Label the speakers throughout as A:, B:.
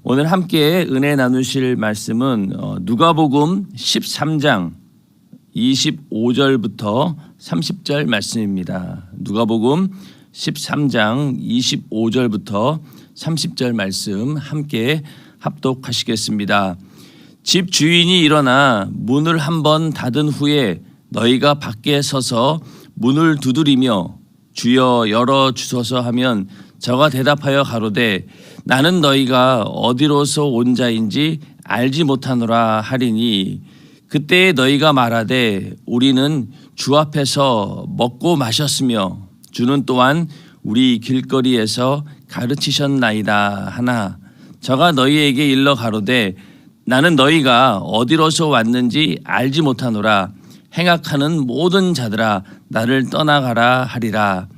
A: 오늘 함께 은혜 나누실 말씀은 누가복음 13장 25절부터 30절 말씀입니다. 누가복음 13장 25절부터 30절 말씀 함께 합독하시겠습니다. 집 주인이 일어나 문을 한번 닫은 후에 너희가 밖에 서서 문을 두드리며 주여 열어 주소서 하면 저가 대답하여 가로되 나는 너희가 어디로서 온 자인지 알지 못하노라 하리니 그때 너희가 말하되 우리는 주 앞에서 먹고 마셨으며 주는 또한 우리 길거리에서 가르치셨나이다 하나 저가 너희에게 일러 가로되 나는 너희가 어디로서 왔는지 알지 못하노라 행악하는 모든 자들아 나를 떠나가라 하리라.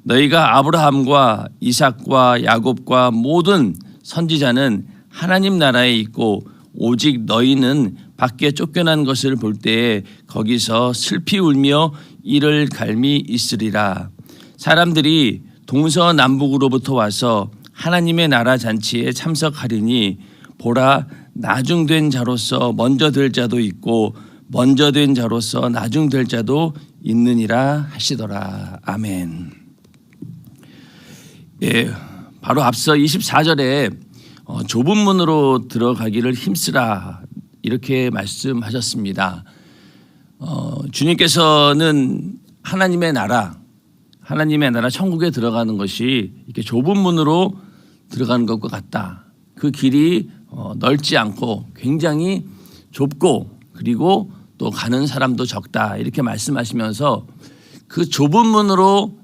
A: 너희가 아브라함과 이삭과 야곱과 모든 선지자는 하나님 나라에 있고 오직 너희는 밖에 쫓겨난 것을 볼 때에 거기서 슬피 울며 이를 갈미 있으리라. 사람들이 동서남북으로부터 와서 하나님의 나라 잔치에 참석하리니 보라 나중된 자로서 먼저 될 자도 있고 먼저 된 자로서 나중될 자도 있느니라 하시더라. 아멘. 예, 바로 앞서 24절에 좁은 문으로 들어가기를 힘쓰라 이렇게 말씀하셨습니다. 주님께서는 하나님의 나라 천국에 들어가는 것이 이렇게 좁은 문으로 들어가는 것과 같다. 그 길이 넓지 않고 굉장히 좁고 그리고 또 가는 사람도 적다 이렇게 말씀하시면서 그 좁은 문으로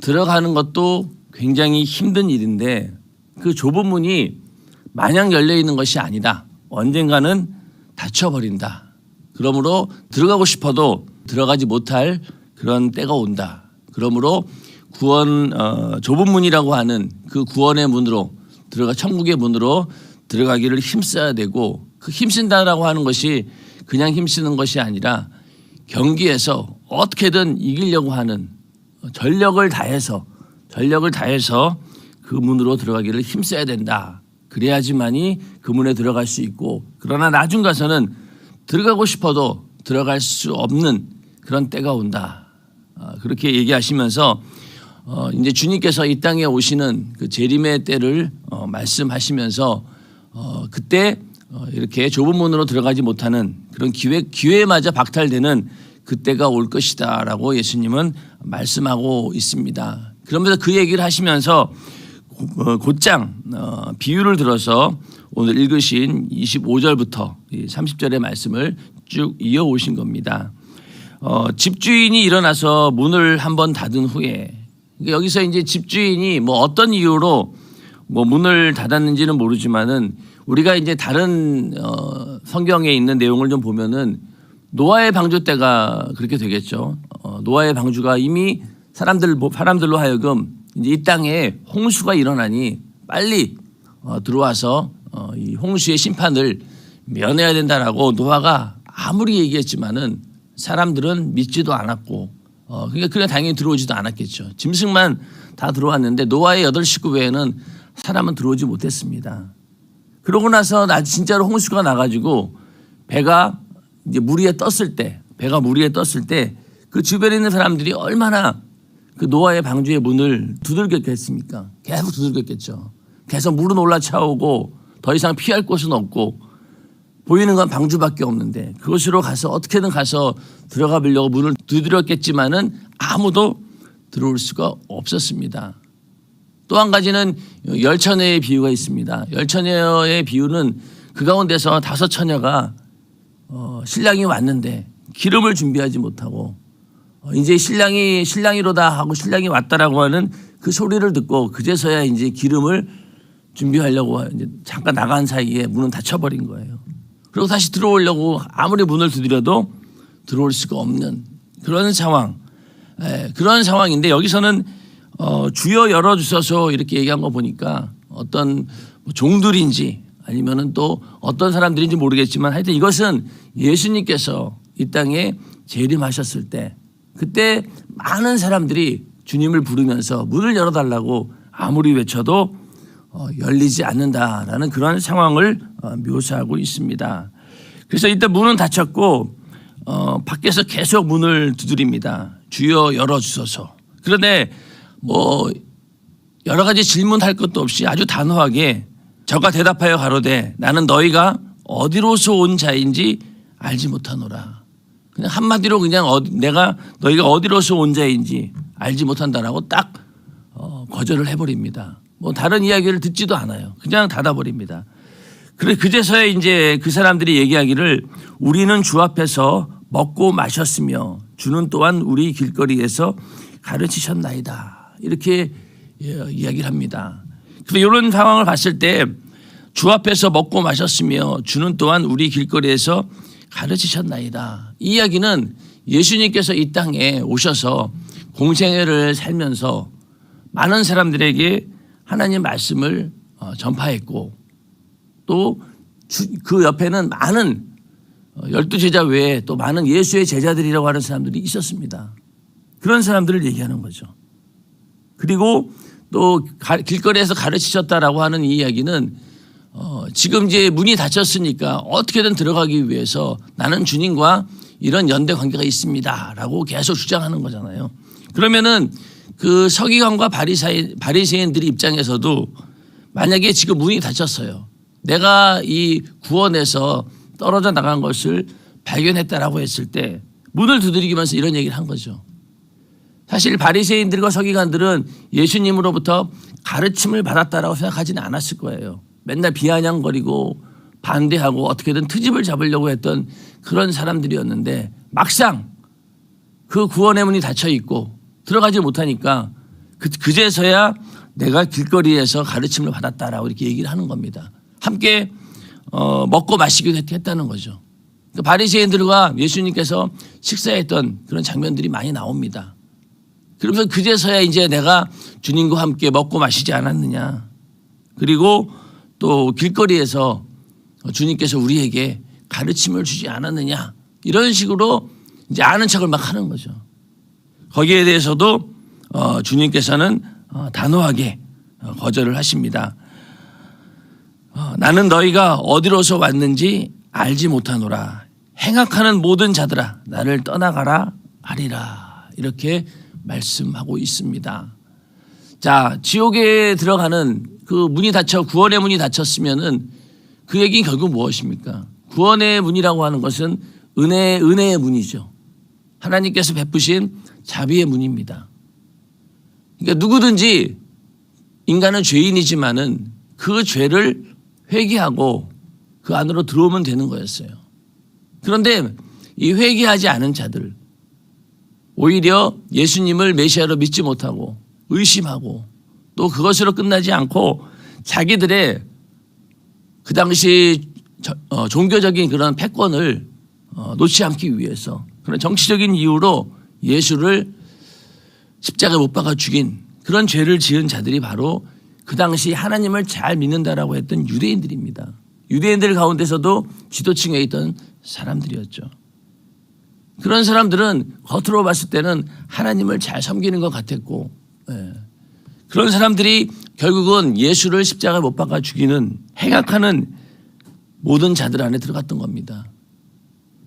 A: 들어가는 것도 굉장히 힘든 일인데 그 좁은 문이 마냥 열려 있는 것이 아니다. 언젠가는 닫혀버린다. 그러므로 들어가고 싶어도 들어가지 못할 그런 때가 온다. 그러므로 좁은 문이라고 하는 그 구원의 문으로 천국의 문으로 들어가기를 힘써야 되고 그 힘쓴다라고 하는 것이 그냥 힘쓰는 것이 아니라 경기에서 어떻게든 이기려고 하는 전력을 다해서 그 문으로 들어가기를 힘써야 된다. 그래야지만이 그 문에 들어갈 수 있고 그러나 나중 가서는 들어가고 싶어도 들어갈 수 없는 그런 때가 온다. 그렇게 얘기하시면서 이제 주님께서 이 땅에 오시는 그 재림의 때를 말씀하시면서 그때 이렇게 좁은 문으로 들어가지 못하는 그런 기회마저 박탈되는 그때가 올 것이다라고 예수님은 말씀하고 있습니다. 그러면서 그 얘기를 하시면서 곧장 비유를 들어서 오늘 읽으신 25절부터 30절의 말씀을 쭉 이어오신 겁니다. 집주인이 일어나서 문을 한번 닫은 후에 여기서 이제 집주인이 뭐 어떤 이유로 문을 닫았는지는 모르지만은 우리가 이제 다른 성경에 있는 내용을 좀 보면은 노아의 방주 때가 그렇게 되겠죠. 노아의 방주가 이미 사람들로 하여금 이제 이 땅에 홍수가 일어나니 빨리 들어와서 이 홍수의 심판을 면해야 된다라고 노아가 아무리 얘기했지만은 사람들은 믿지도 않았고 그러니까 그냥 당연히 들어오지도 않았겠죠. 짐승만 다 들어왔는데 노아의 8식구 외에는 사람은 들어오지 못했습니다. 그러고 나서 진짜로 홍수가 나가지고 배가 물 위에 떴을 때 그 주변에 있는 사람들이 얼마나 그 노아의 방주의 문을 두들겼겠습니까? 계속 두들겼겠죠. 계속 물은 올라차오고 더 이상 피할 곳은 없고 보이는 건 방주밖에 없는데 그곳으로 가서 어떻게든 가서 들어가 보려고 문을 두드렸겠지만은 아무도 들어올 수가 없었습니다. 또 한 가지는 열처녀의 비유가 있습니다. 열처녀의 비유는 그 가운데서 5처녀가 신랑이 왔는데 기름을 준비하지 못하고 이제 신랑이로다 하고 신랑이 왔다라고 하는 그 소리를 듣고 그제서야 이제 기름을 준비하려고 이제 잠깐 나간 사이에 문은 닫혀버린 거예요. 그리고 다시 들어오려고 아무리 문을 두드려도 들어올 수가 없는 그런 상황인데 여기서는 주여 열어주셔서 이렇게 얘기한 거 보니까 어떤 종들인지 아니면은 또 어떤 사람들인지 모르겠지만 하여튼 이것은 예수님께서 이 땅에 재림하셨을 때 그때 많은 사람들이 주님을 부르면서 문을 열어달라고 아무리 외쳐도 열리지 않는다라는 그런 상황을 묘사하고 있습니다. 그래서 일단 문은 닫혔고 밖에서 계속 문을 두드립니다. 주여 열어주소서. 그런데 뭐 여러 가지 질문할 것도 없이 아주 단호하게 저가 대답하여 가로되 나는 너희가 어디로서 온 자인지 알지 못하노라. 그냥 한마디로 그냥 너희가 어디로서 온 자인지 알지 못한다라고 딱 거절을 해버립니다. 뭐 다른 이야기를 듣지도 않아요. 그냥 닫아버립니다. 그래 그제서야 이제 그 사람들이 얘기하기를 우리는 주 앞에서 먹고 마셨으며 주는 또한 우리 길거리에서 가르치셨나이다. 이렇게 이야기를 합니다. 그래서 이런 상황을 봤을 때 주 앞에서 먹고 마셨으며 주는 또한 우리 길거리에서 가르치셨나이다. 이 이야기는 예수님께서 이 땅에 오셔서 공생애를 살면서 많은 사람들에게 하나님 말씀을 전파했고 또 그 옆에는 많은 12제자 외에 또 많은 예수의 제자들이라고 하는 사람들이 있었습니다. 그런 사람들을 얘기하는 거죠. 그리고 또 길거리에서 가르치셨다라고 하는 이 이야기는 지금 이제 문이 닫혔으니까 어떻게든 들어가기 위해서 나는 주님과 이런 연대 관계가 있습니다라고 계속 주장하는 거잖아요. 그러면은 그 서기관과 바리새인들의 입장에서도 만약에 지금 문이 닫혔어요. 내가 이 구원에서 떨어져 나간 것을 발견했다라고 했을 때 문을 두드리면서 이런 얘기를 한 거죠. 사실 바리새인들과 서기관들은 예수님으로부터 가르침을 받았다라고 생각하지는 않았을 거예요. 맨날 비아냥거리고 반대하고 어떻게든 트집을 잡으려고 했던 그런 사람들이었는데 막상 그 구원의 문이 닫혀 있고 들어가지 못하니까 그제서야 내가 길거리에서 가르침을 받았다라고 이렇게 얘기를 하는 겁니다. 함께 먹고 마시기도 했다는 거죠. 바리새인들과 예수님께서 식사했던 그런 장면들이 많이 나옵니다. 그러면서 그제서야 이제 내가 주님과 함께 먹고 마시지 않았느냐. 그리고 또 길거리에서 주님께서 우리에게 가르침을 주지 않았느냐. 이런 식으로 이제 아는 척을 막 하는 거죠. 거기에 대해서도 주님께서는 단호하게 거절을 하십니다. 나는 너희가 어디로서 왔는지 알지 못하노라. 행악하는 모든 자들아 나를 떠나가라 하리라. 이렇게 말씀하고 있습니다. 자, 지옥에 들어가는 그 문이 닫혀 구원의 문이 닫혔으면은 그 얘기는 결국 무엇입니까? 구원의 문이라고 하는 것은 은혜의 문이죠. 하나님께서 베푸신 자비의 문입니다. 그러니까 누구든지 인간은 죄인이지만은 그 죄를 회개하고 그 안으로 들어오면 되는 거였어요. 그런데 이 회개하지 않은 자들 오히려 예수님을 메시아로 믿지 못하고 의심하고 또 그것으로 끝나지 않고 자기들의 그 당시 종교적인 그런 패권을 놓지 않기 위해서 그런 정치적인 이유로 예수를 십자가에 못 박아 죽인 그런 죄를 지은 자들이 바로 그 당시 하나님을 잘 믿는다라고 했던 유대인들입니다. 유대인들 가운데서도 지도층에 있던 사람들이었죠. 그런 사람들은 겉으로 봤을 때는 하나님을 잘 섬기는 것 같았고 그런 사람들이 결국은 예수를 십자가에 못 박아 죽이는 행악하는 모든 자들 안에 들어갔던 겁니다.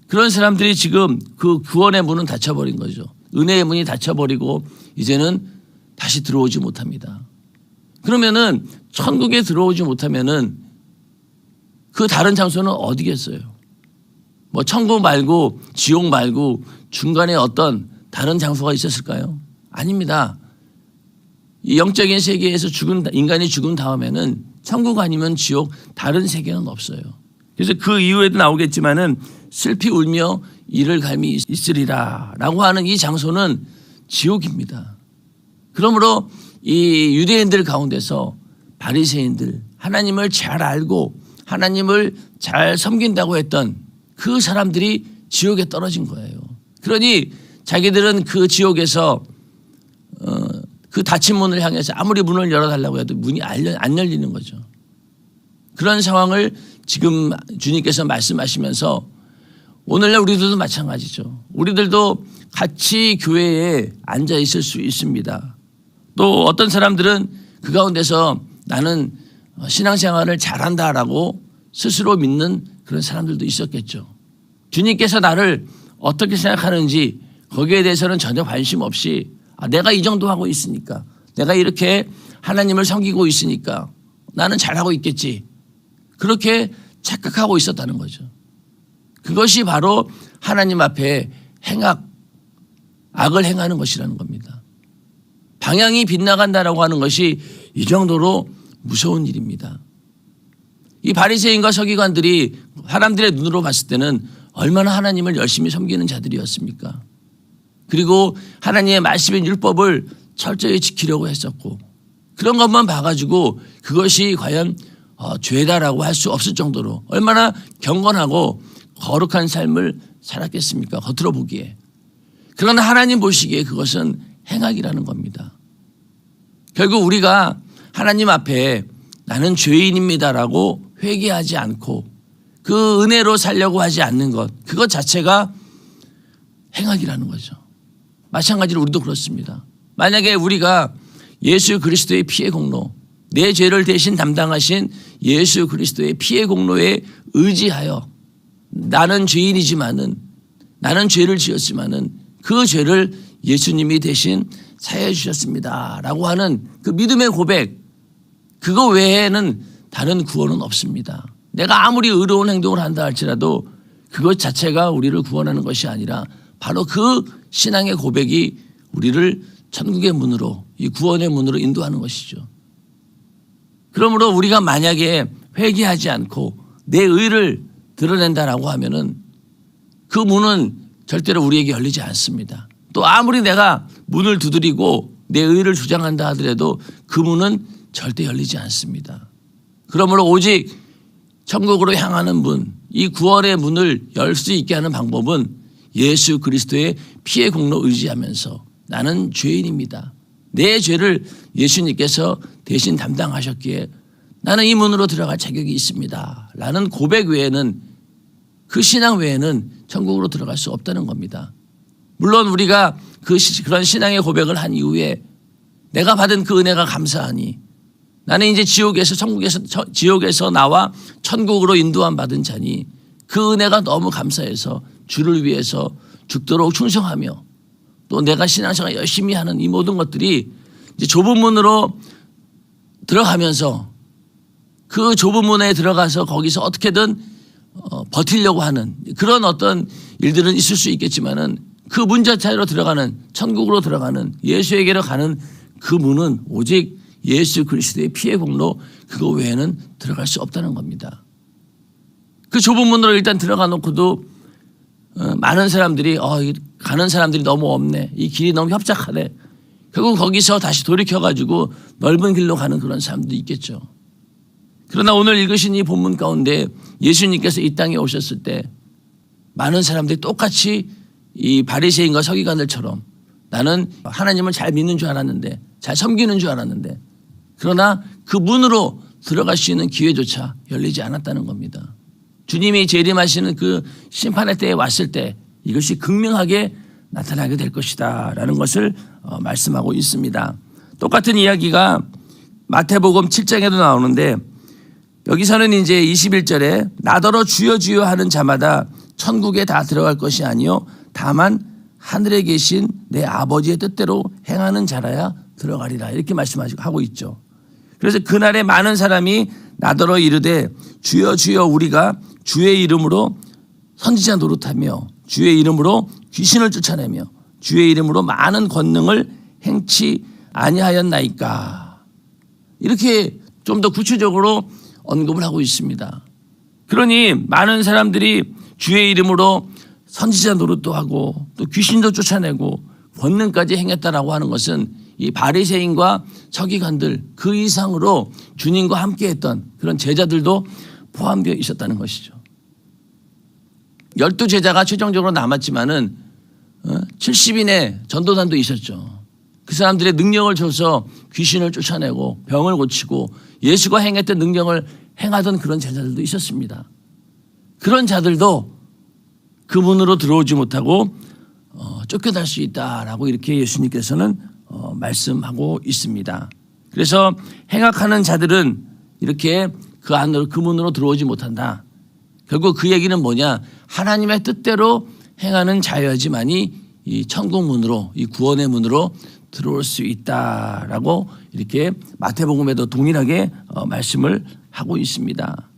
A: 그런 사람들이 지금 그 구원의 문은 닫혀버린 거죠. 은혜의 문이 닫혀버리고 이제는 다시 들어오지 못합니다. 그러면은 천국에 들어오지 못하면은 그 다른 장소는 어디겠어요? 뭐 천국 말고 지옥 말고 중간에 어떤 다른 장소가 있었을까요? 아닙니다. 이 영적인 세계에서 인간이 죽은 다음에는 천국 아니면 지옥 다른 세계는 없어요. 그래서 그 이후에도 나오겠지만은 슬피 울며 이를 갈미 있으리라 라고 하는 이 장소는 지옥입니다. 그러므로 이 유대인들 가운데서 바리새인들 하나님을 잘 알고 하나님을 잘 섬긴다고 했던 그 사람들이 지옥에 떨어진 거예요. 그러니 자기들은 그 지옥에서 그 닫힌 문을 향해서 아무리 문을 열어달라고 해도 문이 안 열리는 거죠. 그런 상황을 지금 주님께서 말씀하시면서 오늘날 우리들도 마찬가지죠. 우리들도 같이 교회에 앉아 있을 수 있습니다. 또 어떤 사람들은 그 가운데서 나는 신앙생활을 잘한다라고 스스로 믿는 그런 사람들도 있었겠죠. 주님께서 나를 어떻게 생각하는지 거기에 대해서는 전혀 관심 없이 내가 이 정도 하고 있으니까, 내가 이렇게 하나님을 섬기고 있으니까 나는 잘하고 있겠지, 그렇게 착각하고 있었다는 거죠. 그것이 바로 하나님 앞에 악을 행하는 것이라는 겁니다. 방향이 빗나간다라고 하는 것이 이 정도로 무서운 일입니다. 이 바리새인과 서기관들이 사람들의 눈으로 봤을 때는 얼마나 하나님을 열심히 섬기는 자들이었습니까? 그리고 하나님의 말씀인 율법을 철저히 지키려고 했었고, 그런 것만 봐가지고 그것이 과연 죄다라고 할 수 없을 정도로 얼마나 경건하고 거룩한 삶을 살았겠습니까? 겉으로 보기에. 그러나 하나님 보시기에 그것은 행악이라는 겁니다. 결국 우리가 하나님 앞에 나는 죄인입니다라고 회개하지 않고 그 은혜로 살려고 하지 않는 것, 그것 자체가 행악이라는 거죠. 마찬가지로 우리도 그렇습니다. 만약에 우리가 예수 그리스도의 피의 공로, 내 죄를 대신 담당하신 예수 그리스도의 피의 공로에 의지하여 나는 죄인이지만은, 나는 죄를 지었지만은 그 죄를 예수님이 대신 사해 주셨습니다 라고 하는 그 믿음의 고백, 그거 외에는 다른 구원은 없습니다. 내가 아무리 의로운 행동을 한다 할지라도 그것 자체가 우리를 구원하는 것이 아니라 바로 그 신앙의 고백이 우리를 천국의 문으로, 이 구원의 문으로 인도하는 것이죠. 그러므로 우리가 만약에 회개하지 않고 내 의를 드러낸다라고 하면은 그 문은 절대로 우리에게 열리지 않습니다. 또 아무리 내가 문을 두드리고 내 의를 주장한다 하더라도 그 문은 절대 열리지 않습니다. 그러므로 오직 천국으로 향하는 문, 이 구원의 문을 열 수 있게 하는 방법은 예수 그리스도의 피의 공로 의지하면서 나는 죄인입니다, 내 죄를 예수님께서 대신 담당하셨기에 나는 이 문으로 들어갈 자격이 있습니다 라는 고백 외에는, 그 신앙 외에는 천국으로 들어갈 수 없다는 겁니다. 물론 우리가 그런 신앙의 고백을 한 이후에 내가 받은 그 은혜가 감사하니 나는 이제 지옥에서 나와 천국으로 인도함 받은 자니 그 은혜가 너무 감사해서 주를 위해서 죽도록 충성하며 또 내가 신앙생활 열심히 하는 이 모든 것들이 이제 좁은 문으로 들어가면서 그 좁은 문에 들어가서 거기서 어떻게든 버티려고 하는 그런 어떤 일들은 있을 수 있겠지만은 그 문 자체로 들어가는, 천국으로 들어가는, 예수에게로 가는 그 문은 오직 예수 그리스도의 피의 공로, 그거 외에는 들어갈 수 없다는 겁니다. 그 좁은 문으로 일단 들어가 놓고도 많은 사람들이 가는 사람들이 너무 없네, 이 길이 너무 협착하네, 결국 거기서 다시 돌이켜가지고 넓은 길로 가는 그런 사람도 있겠죠. 그러나 오늘 읽으신 이 본문 가운데 예수님께서 이 땅에 오셨을 때 많은 사람들이 똑같이 이 바리새인과 서기관들처럼 나는 하나님을 잘 믿는 줄 알았는데, 잘 섬기는 줄 알았는데, 그러나 그 문으로 들어갈 수 있는 기회조차 열리지 않았다는 겁니다. 주님이 재림하시는 그 심판의 때에 왔을 때 이것이 극명하게 나타나게 될 것이다 라는 것을 말씀하고 있습니다. 똑같은 이야기가 마태복음 7장에도 나오는데, 여기서는 이제 21절에 나더러 주여 주여 하는 자마다 천국에 다 들어갈 것이 아니요 다만 하늘에 계신 내 아버지의 뜻대로 행하는 자라야 들어가리라, 이렇게 말씀하고 있죠. 그래서 그날에 많은 사람이 나더러 이르되 주여 주여 우리가 주의 이름으로 선지자 노릇하며 주의 이름으로 귀신을 쫓아내며 주의 이름으로 많은 권능을 행치 아니하였나이까, 이렇게 좀 더 구체적으로 언급을 하고 있습니다. 그러니 많은 사람들이 주의 이름으로 선지자 노릇도 하고 또 귀신도 쫓아내고 권능까지 행했다라고 하는 것은 이 바리새인과 서기관들 그 이상으로 주님과 함께했던 그런 제자들도 포함되어 있었다는 것이죠. 12제자가 최종적으로 남았지만은 70인의 전도단도 있었죠. 그 사람들의 능력을 줘서 귀신을 쫓아내고 병을 고치고 예수가 행했던 능력을 행하던 그런 제자들도 있었습니다. 그런 자들도 그 문으로 들어오지 못하고 쫓겨날 수 있다라고 이렇게 예수님께서는 말씀하고 있습니다. 그래서 행악하는 자들은 이렇게 그 안으로 그 문으로 들어오지 못한다. 결국 그 얘기는 뭐냐? 하나님의 뜻대로 행하는 자여야지만이 이 천국 문으로, 이 구원의 문으로 들어올 수 있다라고 이렇게 마태복음에도 동일하게 말씀을 하고 있습니다.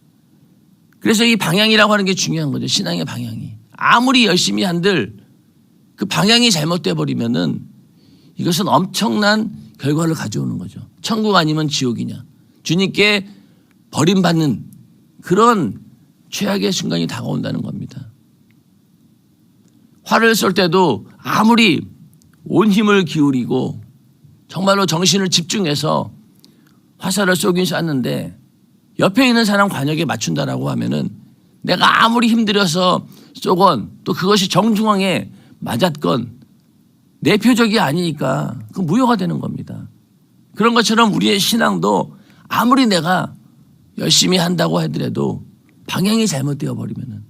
A: 그래서 이 방향이라고 하는 게 중요한 거죠. 신앙의 방향이. 아무리 열심히 한들 그 방향이 잘못돼 버리면은 이것은 엄청난 결과를 가져오는 거죠. 천국 아니면 지옥이냐. 주님께 버림받는 그런 최악의 순간이 다가온다는 겁니다. 활을 쏠 때도 아무리 온 힘을 기울이고 정말로 정신을 집중해서 화살을 쏘긴 쐈는데 옆에 있는 사람 관역에 맞춘다라고 하면은 내가 아무리 힘들어서 쏘건 또 그것이 정중앙에 맞았건 내 표적이 아니니까 그 무효가 되는 겁니다. 그런 것처럼 우리의 신앙도 아무리 내가 열심히 한다고 하더라도 방향이 잘못되어 버리면은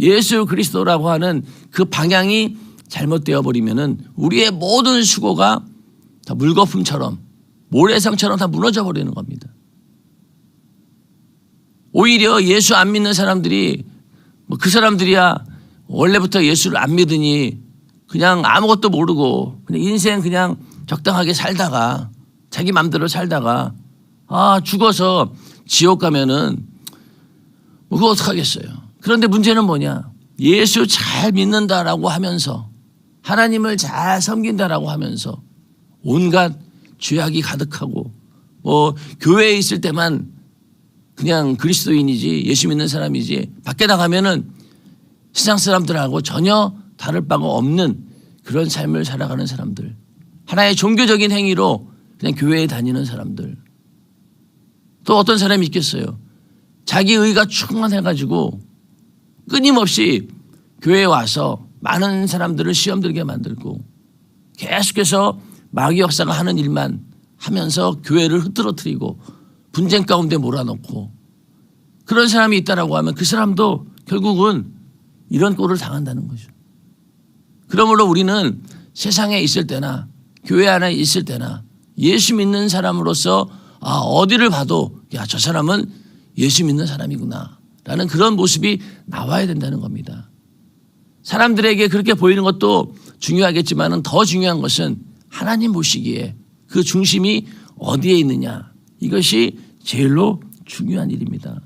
A: 예수 그리스도라고 하는 그 방향이 잘못되어 버리면은 우리의 모든 수고가 다 물거품처럼 모래성처럼 다 무너져 버리는 겁니다. 오히려 예수 안 믿는 사람들이 그 사람들이야 원래부터 예수를 안 믿으니 그냥 아무것도 모르고 그냥 인생 그냥 적당하게 살다가 자기 맘대로 살다가 죽어서 지옥 가면은 뭐 그거 어떡하겠어요. 그런데 문제는 뭐냐? 예수 잘 믿는다라고 하면서 하나님을 잘 섬긴다라고 하면서 온갖 죄악이 가득하고 뭐 교회에 있을 때만 그냥 그리스도인이지 예수 믿는 사람이지 밖에 나가면은 세상 사람들하고 전혀 다를 바가 없는 그런 삶을 살아가는 사람들, 하나의 종교적인 행위로 그냥 교회에 다니는 사람들. 또 어떤 사람이 있겠어요? 자기 의가 충만해가지고 끊임없이 교회에 와서 많은 사람들을 시험 들게 만들고 계속해서 마귀 역사가 하는 일만 하면서 교회를 흐트러뜨리고 분쟁 가운데 몰아넣고 그런 사람이 있다라고 하면 그 사람도 결국은 이런 꼴을 당한다는 거죠. 그러므로 우리는 세상에 있을 때나 교회 안에 있을 때나 예수 믿는 사람으로서 어디를 봐도 야, 저 사람은 예수 믿는 사람이구나 라는 그런 모습이 나와야 된다는 겁니다. 사람들에게 그렇게 보이는 것도 중요하겠지만 더 중요한 것은 하나님 보시기에 그 중심이 어디에 있느냐, 이것이 제일로 중요한 일입니다.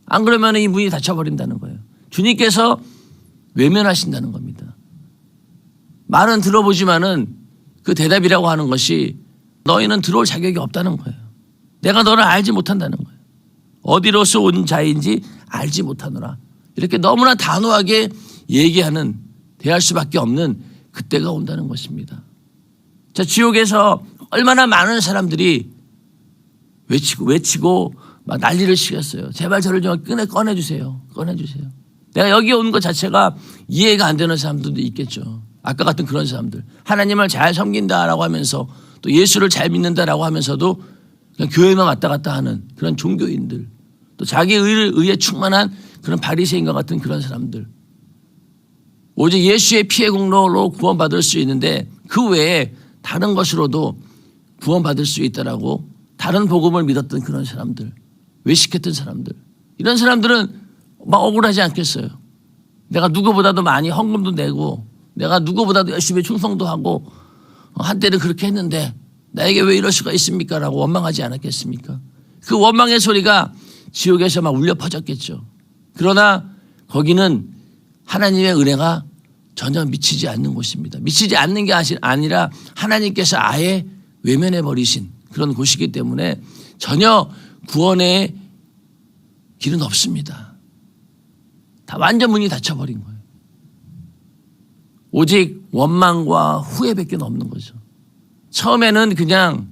A: 안 그러면 이 문이 닫혀버린다는 거예요. 주님께서 외면하신다는 겁니다. 말은 들어보지만은 그 대답이라고 하는 것이 너희는 들어올 자격이 없다는 거예요. 내가 너를 알지 못한다는 거예요. 어디로서 온 자인지 알지 못하노라. 이렇게 너무나 단호하게 얘기하는, 대할 수밖에 없는 그때가 온다는 것입니다. 자, 지옥에서 얼마나 많은 사람들이 외치고 막 난리를 치겠어요. 제발 저를 좀 꺼내주세요. 꺼내주세요. 내가 여기 온 것 자체가 이해가 안 되는 사람들도 있겠죠. 아까 같은 그런 사람들. 하나님을 잘 섬긴다라고 하면서 또 예수를 잘 믿는다라고 하면서도 그냥 교회만 왔다 갔다 하는 그런 종교인들. 또 자기 의에 충만한 그런 바리새인과 같은 그런 사람들. 오직 예수의 피의 공로로 구원받을 수 있는데 그 외에 다른 것으로도 구원받을 수 있다라고 다른 복음을 믿었던 그런 사람들. 외식했던 사람들. 이런 사람들은 막 억울하지 않겠어요. 내가 누구보다도 많이 헌금도 내고 내가 누구보다도 열심히 충성도 하고 한때는 그렇게 했는데 나에게 왜 이럴 수가 있습니까? 라고 원망하지 않았겠습니까? 그 원망의 소리가 지옥에서 막 울려 퍼졌겠죠. 그러나 거기는 하나님의 은혜가 전혀 미치지 않는 곳입니다. 미치지 않는 게 아니라 하나님께서 아예 외면해 버리신 그런 곳이기 때문에 전혀 구원의 길은 없습니다. 다 완전 문이 닫혀버린 거예요. 오직 원망과 후회밖에 없는 거죠. 처음에는 그냥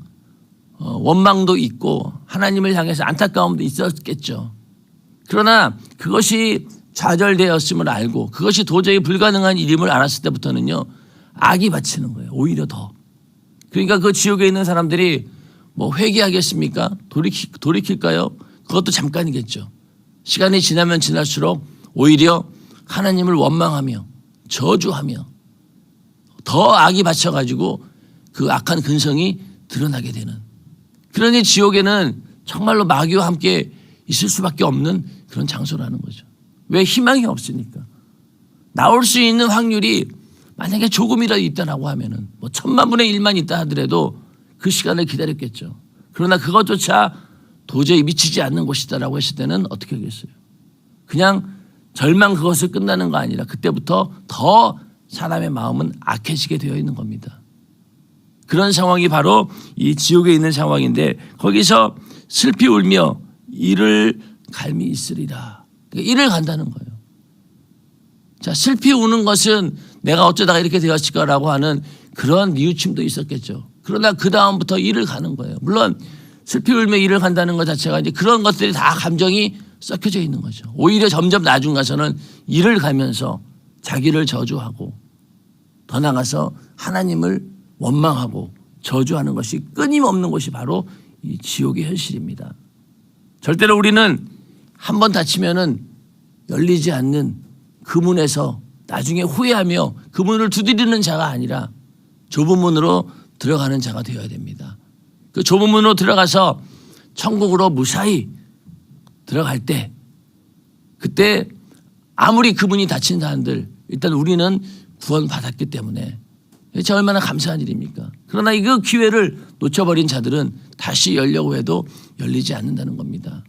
A: 원망도 있고 하나님을 향해서 안타까움도 있었겠죠. 그러나 그것이 좌절되었음을 알고 그것이 도저히 불가능한 일임을 알았을 때부터는요, 악이 받치는 거예요. 오히려 더. 그러니까 그 지옥에 있는 사람들이 뭐 회개하겠습니까? 돌이킬까요? 그것도 잠깐이겠죠. 시간이 지나면 지날수록 오히려 하나님을 원망하며 저주하며 더 악이 받쳐가지고 그 악한 근성이 드러나게 되는. 그러니 지옥에는 정말로 마귀와 함께 있을 수밖에 없는 그런 장소라는 거죠. 왜? 희망이 없으니까. 나올 수 있는 확률이 만약에 조금이라도 있다라고 하면은 뭐 1000만분의 1만 있다 하더라도 그 시간을 기다렸겠죠. 그러나 그것조차 도저히 미치지 않는 곳이다라고 했을 때는 어떻게 하겠어요? 그냥 절망 그것을 끝나는 거 아니라 그때부터 더 사람의 마음은 악해지게 되어 있는 겁니다. 그런 상황이 바로 이 지옥에 있는 상황인데 거기서 슬피 울며 이를 갈미 있으리라. 그러니까 이를 간다는 거예요. 자, 슬피 우는 것은 내가 어쩌다가 이렇게 되었을까라고 하는 그런 뉘우침도 있었겠죠. 그러나 그 다음부터 이를 가는 거예요. 물론 슬피 울며 이를 간다는 것 자체가 이제 그런 것들이 다 감정이 섞여져 있는 거죠. 오히려 점점 나중 가서는 이를 가면서 자기를 저주하고 더 나가서 하나님을 원망하고 저주하는 것이 끊임없는 것이 바로 이 지옥의 현실입니다. 절대로 우리는 한번 닫히면은 열리지 않는 그 문에서 나중에 후회하며 그 문을 두드리는 자가 아니라 좁은 문으로 들어가는 자가 되어야 됩니다. 그 좁은 문으로 들어가서 천국으로 무사히 들어갈 때 그때 아무리 그 문이 닫힌 사람들 일단 우리는 구원받았기 때문에 저 얼마나 감사한 일입니까? 그러나 이 그 기회를 놓쳐버린 자들은 다시 열려고 해도 열리지 않는다는 겁니다.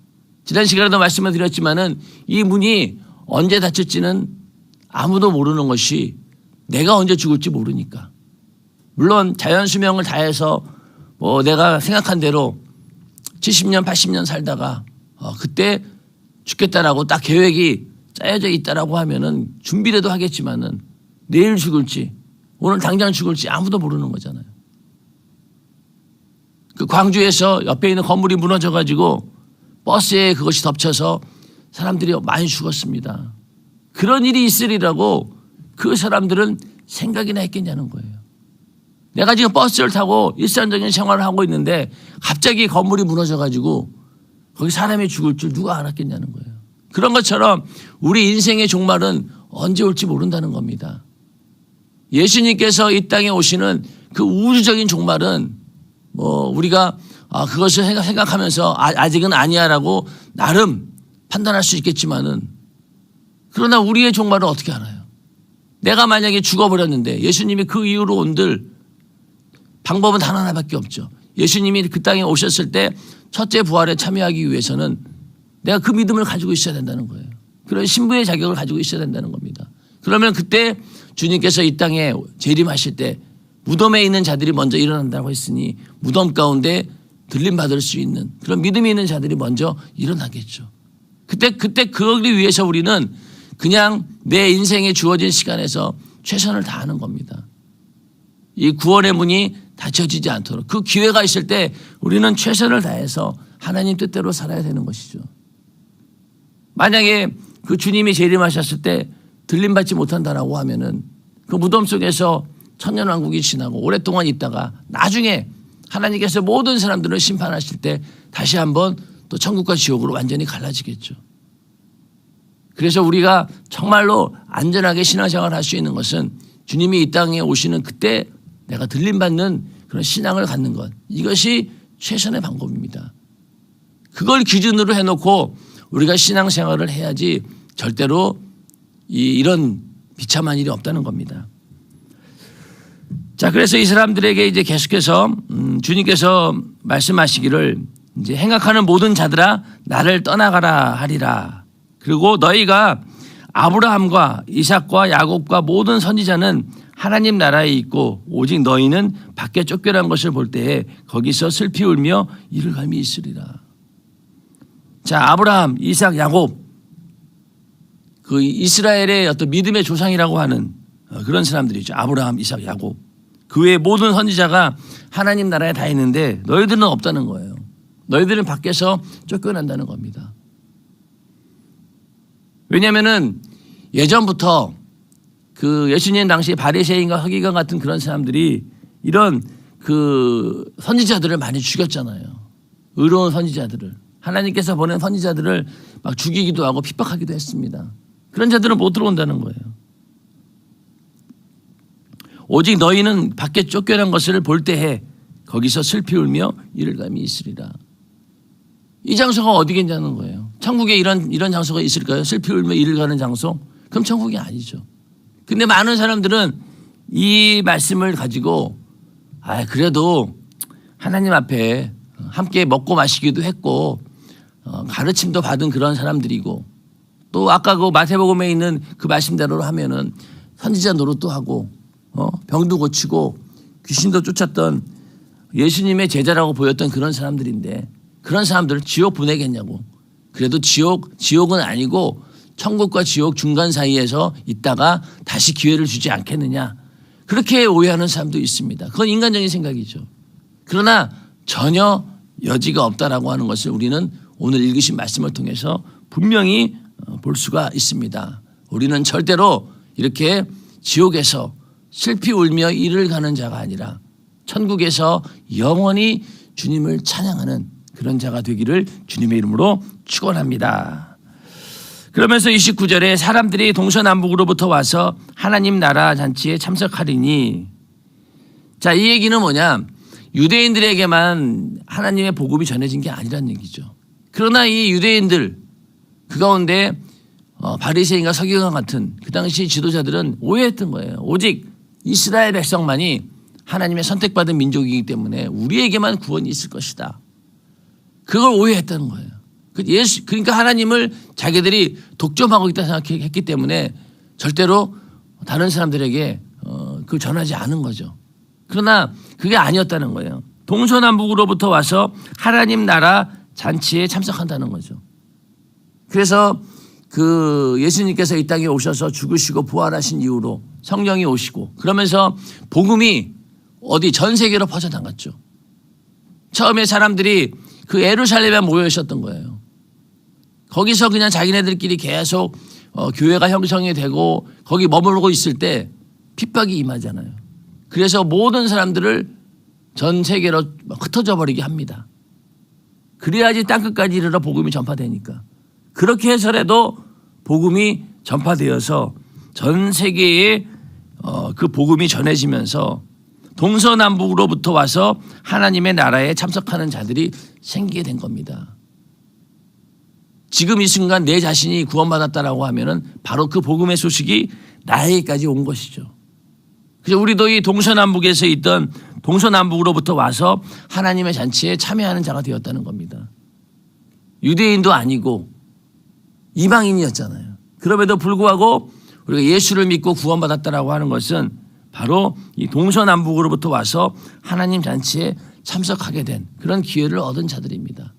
A: 지난 시간에도 말씀을 드렸지만은 이 문이 언제 닫힐지는 아무도 모르는 것이 내가 언제 죽을지 모르니까. 물론 자연 수명을 다해서 뭐 내가 생각한 대로 70년 80년 살다가 그때 죽겠다라고 딱 계획이 짜여져 있다라고 하면은 준비라도 하겠지만은 내일 죽을지 오늘 당장 죽을지 아무도 모르는 거잖아요. 그 광주에서 옆에 있는 건물이 무너져 가지고 버스에 그것이 덮쳐서 사람들이 많이 죽었습니다. 그런 일이 있으리라고 그 사람들은 생각이나 했겠냐는 거예요. 내가 지금 버스를 타고 일상적인 생활을 하고 있는데 갑자기 건물이 무너져 가지고 거기 사람이 죽을 줄 누가 알았겠냐는 거예요. 그런 것처럼 우리 인생의 종말은 언제 올지 모른다는 겁니다. 예수님께서 이 땅에 오시는 그 우주적인 종말은 뭐 우리가 그것을 생각하면서 아직은 아니야라고 나름 판단할 수 있겠지만은 그러나 우리의 종말은 어떻게 알아요? 내가 만약에 죽어버렸는데 예수님이 그 이후로 온들 방법은 단 하나밖에 없죠. 예수님이 그 땅에 오셨을 때 첫째 부활에 참여하기 위해서는 내가 그 믿음을 가지고 있어야 된다는 거예요. 그런 신부의 자격을 가지고 있어야 된다는 겁니다. 그러면 그때 주님께서 이 땅에 재림하실 때 무덤에 있는 자들이 먼저 일어난다고 했으니 무덤 가운데 들림받을 수 있는 그런 믿음이 있는 자들이 먼저 일어나겠죠. 그때 그러기 위해서 우리는 그냥 내 인생에 주어진 시간에서 최선을 다하는 겁니다. 이 구원의 문이 닫혀지지 않도록 그 기회가 있을 때 우리는 최선을 다해서 하나님 뜻대로 살아야 되는 것이죠. 만약에 그 주님이 재림하셨을 때 들림받지 못한다라고 하면은 그 무덤 속에서 천년왕국이 지나고 오랫동안 있다가 나중에 하나님께서 모든 사람들을 심판하실 때 다시 한번 또 천국과 지옥으로 완전히 갈라지겠죠. 그래서 우리가 정말로 안전하게 신앙생활을 할 수 있는 것은 주님이 이 땅에 오시는 그때 내가 들림받는 그런 신앙을 갖는 것, 이것이 최선의 방법입니다. 그걸 기준으로 해놓고 우리가 신앙생활을 해야지 절대로 이런 비참한 일이 없다는 겁니다. 자, 그래서 이 사람들에게 이제 계속해서 주님께서 말씀하시기를 이제 행악하는 모든 자들아 나를 떠나가라 하리라. 그리고 너희가 아브라함과 이삭과 야곱과 모든 선지자는 하나님 나라에 있고 오직 너희는 밖에 쫓겨난 것을 볼 때에 거기서 슬피 울며 이를 갈미 있으리라. 자, 아브라함, 이삭, 야곱, 그 이스라엘의 어떤 믿음의 조상이라고 하는 그런 사람들이죠. 아브라함, 이삭, 야곱. 그 외에 모든 선지자가 하나님 나라에 다 있는데 너희들은 없다는 거예요. 너희들은 밖에서 쫓겨난다는 겁니다. 왜냐하면은 예전부터 그 예수님 당시 바리새인과 서기관 같은 그런 사람들이 이런 그 선지자들을 많이 죽였잖아요. 의로운 선지자들을. 하나님께서 보낸 선지자들을 막 죽이기도 하고 핍박하기도 했습니다. 그런 자들은 못 들어온다는 거예요. 오직 너희는 밖에 쫓겨난 것을 볼 때에 거기서 슬피 울며 이를 감이 있으리라. 이 장소가 어디겠냐는 거예요. 천국에 이런 장소가 있을까요? 슬피 울며 이를 가는 장소? 그럼 천국이 아니죠. 근데 많은 사람들은 이 말씀을 가지고 그래도 하나님 앞에 함께 먹고 마시기도 했고 가르침도 받은 그런 사람들이고 또 아까 그 마태복음에 있는 그 말씀대로 하면은 선지자 노릇도 하고 병도 고치고 귀신도 쫓았던 예수님의 제자라고 보였던 그런 사람들인데 그런 사람들을 지옥 보내겠냐고. 그래도 지옥은 아니고 천국과 지옥 중간 사이에서 있다가 다시 기회를 주지 않겠느냐. 그렇게 오해하는 사람도 있습니다. 그건 인간적인 생각이죠. 그러나 전혀 여지가 없다라고 하는 것을 우리는 오늘 읽으신 말씀을 통해서 분명히 볼 수가 있습니다. 우리는 절대로 이렇게 지옥에서 슬피 울며 이를 가는 자가 아니라 천국에서 영원히 주님을 찬양하는 그런 자가 되기를 주님의 이름으로 축원합니다. 그러면서 29절에 사람들이 동서남북으로부터 와서 하나님 나라 잔치에 참석하리니, 자, 이 얘기는 뭐냐? 유대인들에게만 하나님의 복음이 전해진 게 아니란 얘기죠. 그러나 이 유대인들 그 가운데 바리새인과 서기관 같은 그 당시 지도자들은 오해했던 거예요. 오직 이스라엘 백성만이 하나님의 선택받은 민족이기 때문에 우리에게만 구원이 있을 것이다. 그걸 오해했다는 거예요. 그러니까 하나님을 자기들이 독점하고 있다 생각했기 때문에 절대로 다른 사람들에게 그걸 전하지 않은 거죠. 그러나 그게 아니었다는 거예요. 동서남북으로부터 와서 하나님 나라 잔치에 참석한다는 거죠. 그래서 그 예수님께서 이 땅에 오셔서 죽으시고 부활하신 이후로 성령이 오시고 그러면서 복음이 어디 전 세계로 퍼져나갔죠. 처음에 사람들이 그 예루살렘에 모여 있었던 거예요. 거기서 그냥 자기네들끼리 계속 교회가 형성이 되고 거기 머무르고 있을 때 핍박이 임하잖아요. 그래서 모든 사람들을 전 세계로 흩어져 버리게 합니다. 그래야지 땅끝까지 이르러 복음이 전파되니까. 그렇게 해서라도 복음이 전파되어서 전 세계에 그 복음이 전해지면서 동서남북으로부터 와서 하나님의 나라에 참석하는 자들이 생기게 된 겁니다. 지금 이 순간 내 자신이 구원받았다라고 하면은 바로 그 복음의 소식이 나에게까지 온 것이죠. 그래서 우리도 이 동서남북에서 있던 동서남북으로부터 와서 하나님의 잔치에 참여하는 자가 되었다는 겁니다. 유대인도 아니고 이방인이었잖아요. 그럼에도 불구하고 우리가 예수를 믿고 구원받았다라고 하는 것은 바로 이 동서남북으로부터 와서 하나님 잔치에 참석하게 된 그런 기회를 얻은 자들입니다.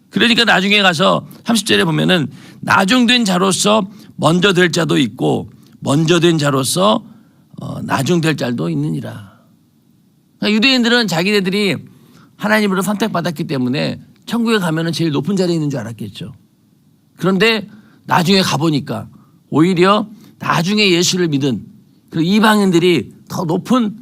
A: 그러니까 나중에 가서 30절에 보면은 나중된 자로서 먼저 될 자도 있고 먼저 된 자로서 나중될 자도 있느니라. 그러니까 유대인들은 자기네들이 하나님으로 선택받았기 때문에 천국에 가면은 제일 높은 자리에 있는 줄 알았겠죠. 그런데 나중에 가보니까 오히려 나중에 예수를 믿은 그 이방인들이 더 높은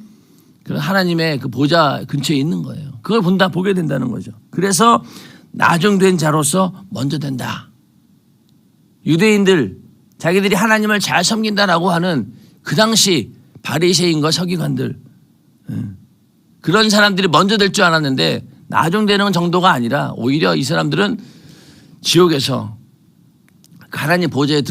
A: 그 하나님의 그 보좌 근처에 있는 거예요. 그걸 보게 된다는 거죠. 그래서 나중된 자로서 먼저 된다. 유대인들 자기들이 하나님을 잘 섬긴다라고 하는 그 당시 바리새인과 서기관들 그런 사람들이 먼저 될 줄 알았는데 나중되는 정도가 아니라 오히려 이 사람들은 지옥에서 하나님 보좌에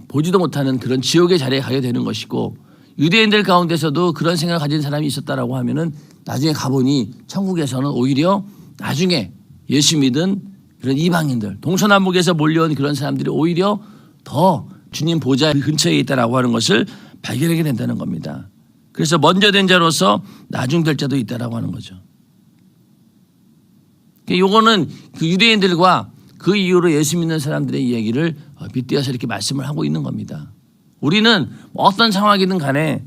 A: 보지도 못하는 그런 지옥의 자리에 가게 되는 것이고 유대인들 가운데서도 그런 생각을 가진 사람이 있었다라고 하면은 나중에 가보니 천국에서는 오히려 나중에 예수 믿은 그런 이방인들 동서남북에서 몰려온 그런 사람들이 오히려 더 주님 보좌 근처에 있다라고 하는 것을 발견하게 된다는 겁니다. 그래서 먼저 된 자로서 나중될 자도 있다라고 하는 거죠. 요거는 그 유대인들과 그 이후로 예수 믿는 사람들의 이야기를 빗대어서 이렇게 말씀을 하고 있는 겁니다. 우리는 어떤 상황이든 간에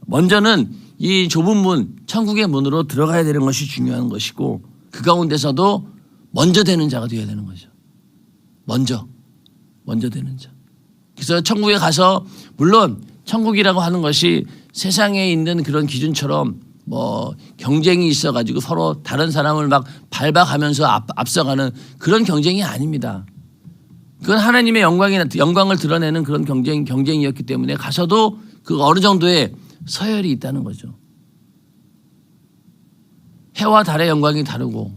A: 먼저는 이 좁은 문, 천국의 문으로 들어가야 되는 것이 중요한 것이고 그 가운데서도 먼저 되는 자가 되어야 되는 거죠. 먼저 되는 자. 그래서 천국에 가서 물론 천국이라고 하는 것이 세상에 있는 그런 기준처럼 뭐 경쟁이 있어가지고 서로 다른 사람을 막 밟아가면서 앞서가는 그런 경쟁이 아닙니다. 그건 하나님의 영광을 드러내는 그런 경쟁이었기 때문에 가서도 그 어느 정도의 서열이 있다는 거죠. 해와 달의 영광이 다르고